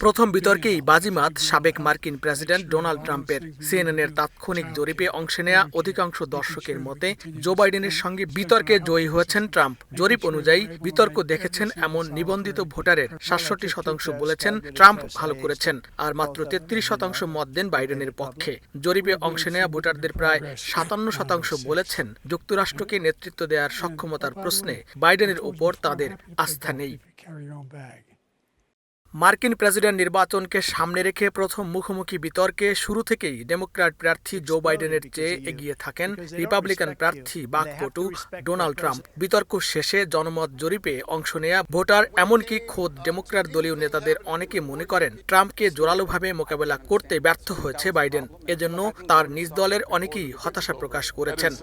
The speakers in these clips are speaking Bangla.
প্রথম বিতর্কেই বাজিমাত সাবেক মার্কিন প্রেসিডেন্ট ডোনাল্ড ট্রাম্পের। সিএনএনের তাৎক্ষণিক জরিপে অংশ নেয়া অধিকাংশ দর্শকের মতে জো বাইডেনের সঙ্গে বিতর্কে জয়ী হয়েছেন ট্রাম্প। জরিপ অনুযায়ী বিতর্ক দেখেছেন এমন নিবন্ধিত ভোটারের ৬৭% বলেছেন ট্রাম্প ভালো করেছেন, আর মাত্র ৩৩% মত দেন বাইডেনের পক্ষে। জরিপে অংশ নেয়া ভোটারদের প্রায় ৫৭% বলেছেন যুক্তরাষ্ট্রকে নেতৃত্ব দেওয়ার সক্ষমতার প্রশ্নে বাইডেনের ওপর তাদের আস্থা নেই। মার্কিন প্রেসিডেন্ট নির্বাচনকে সামনে রেখে প্রথম মুখোমুখি বিতর্কে শুরু থেকেই ডেমোক্র্যাট প্রার্থী জো বাইডেনের চেয়ে এগিয়ে থাকেন রিপাবলিকান প্রার্থী বাকপটু ডোনাল্ড ট্রাম্প। বিতর্ক শেষে জনমত জরিপে অংশ নেয়া ভোটার, এমনকি খোদ ডেমোক্র্যাট দলীয় নেতাদের অনেকে মনে করেন ট্রাম্পকে জোরালোভাবে মোকাবেলা করতে ব্যর্থ হয়েছে বাইডেন। এজন্য তার নিজ দলের অনেকেই হতাশা প্রকাশ করেছেন।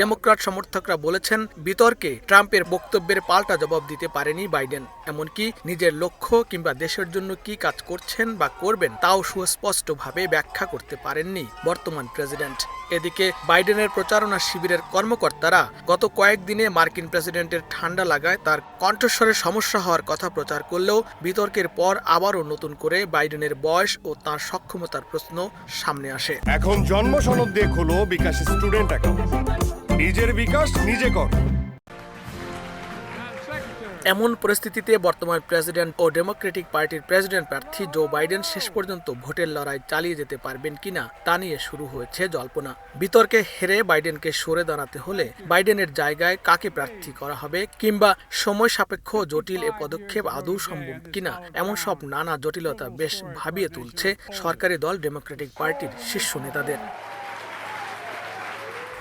ডেমোক্র্যাট সমর্থকরা বলেছেন বিতর্কে ট্রাম্পের বক্তব্যের পাল্টা জবাব দিতে পারেনি বাইডেন, এমনকি নিজের লক্ষ্য কিংবা দেশের জন্য কি কাজ করছেন বা করবেন তাও সুস্পষ্টভাবে ব্যাখ্যা করতে পারেননি বর্তমান প্রেসিডেন্ট। এদিকে বাইডেনের প্রচারণা শিবিরের কর্মকর্তারা গত কয়েকদিনে মার্কিন প্রেসিডেন্টের ঠান্ডা লাগায় তার কণ্ঠস্বরের সমস্যা হওয়ার কথা প্রচার করলেও বিতর্কের পর আবারও নতুন করে বাইডেনের বয়স ও তার সক্ষমতার প্রশ্ন সামনে আসে। এখন জন্ম সনদ দিয়ে খোলো বিকাশ স্টুডেন্ট অ্যাকাউন্ট। নিজের বিকাশ নিজে কর। এমন পরিস্থিতিতে বর্তমান প্রেসিডেন্ট ও ডেমোক্রেটিক পার্টির প্রেসিডেন্ট প্রার্থী জো বাইডেন শেষ পর্যন্ত ভোটের লড়াই চালিয়ে যেতে পারবেন কিনা তা নিয়ে শুরু হয়েছে জল্পনা। বিতর্কে হেরে বাইডেনকে সরে দাঁড়াতে হলে বাইডেনের জায়গায় কাকে প্রার্থী করা হবে, কিংবা সময় সাপেক্ষ জটিল এ পদক্ষেপ আদৌ সম্ভব কিনা, এমন সব নানা জটিলতা বেশ ভাবিয়ে তুলছে সরকারি দল ডেমোক্রেটিক পার্টির শীর্ষ নেতাদের।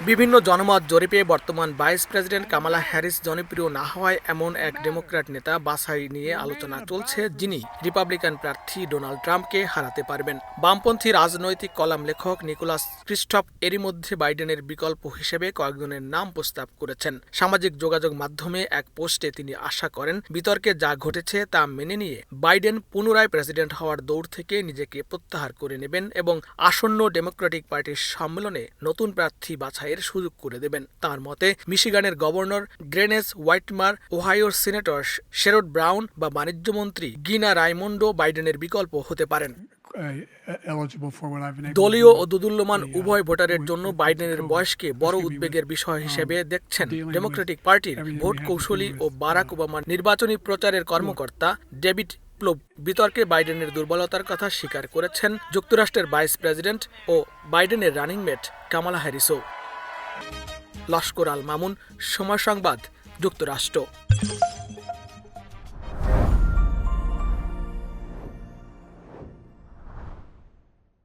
বিভিন্ন জনমত জরিপে বর্তমান ভাইস প্রেসিডেন্ট কামালা হ্যারিস জনপ্রিয় না হওয়ায় এমন এক ডেমোক্র্যাট নেতা বাছাই নিয়ে আলোচনা চলছে যিনি রিপাবলিকান প্রার্থী ডোনাল্ড ট্রাম্পকে হারাতে পারবেন। বামপন্থী রাজনৈতিক কলাম লেখক নিকোলাস ক্রিস্টফ এরই মধ্যে বাইডেনের বিকল্প হিসেবে কয়েকজনের নাম প্রস্তাব করেছেন। সামাজিক যোগাযোগ মাধ্যমে এক পোস্টে তিনি আশা করেন বিতর্কে যা ঘটেছে তা মেনে নিয়ে বাইডেন পুনরায় প্রেসিডেন্ট হওয়ার দৌড় থেকে নিজেকে প্রত্যাহার করে নেবেন এবং আসন্ন ডেমোক্রেটিক পার্টির সম্মেলনে নতুন প্রার্থী বাছাই সুযোগ করে দেবেন। তার মতে মিশিগানের গভর্নর গ্রেনেস হোয়াইটমার, ওহাইওর সিনেটর শেরড ব্রাউন বা বাণিজ্যমন্ত্রী গিনা রাইমন্ডো বাইডেনের বিকল্প হতে পারেন। দলীয় ও দোদুল্যমান উভয় ভোটারের জন্য বাইডেনের বয়সকে বড় উদ্বেগের বিষয় হিসেবে দেখছেন ডেমোক্রেটিক পার্টির ভোট কৌশলী ও বারাক ওবামার নির্বাচনী প্রচারের কর্মকর্তা ডেভিড প্লোব। বিতর্কে বাইডেনের দুর্বলতার কথা স্বীকার করেছেন যুক্তরাষ্ট্রের ভাইস প্রেসিডেন্ট ও বাইডেনের রানিং মেট কামালা হ্যারিসও। লস্কর আল মামুন, সময় সংবাদ, যুক্তরাষ্ট্র।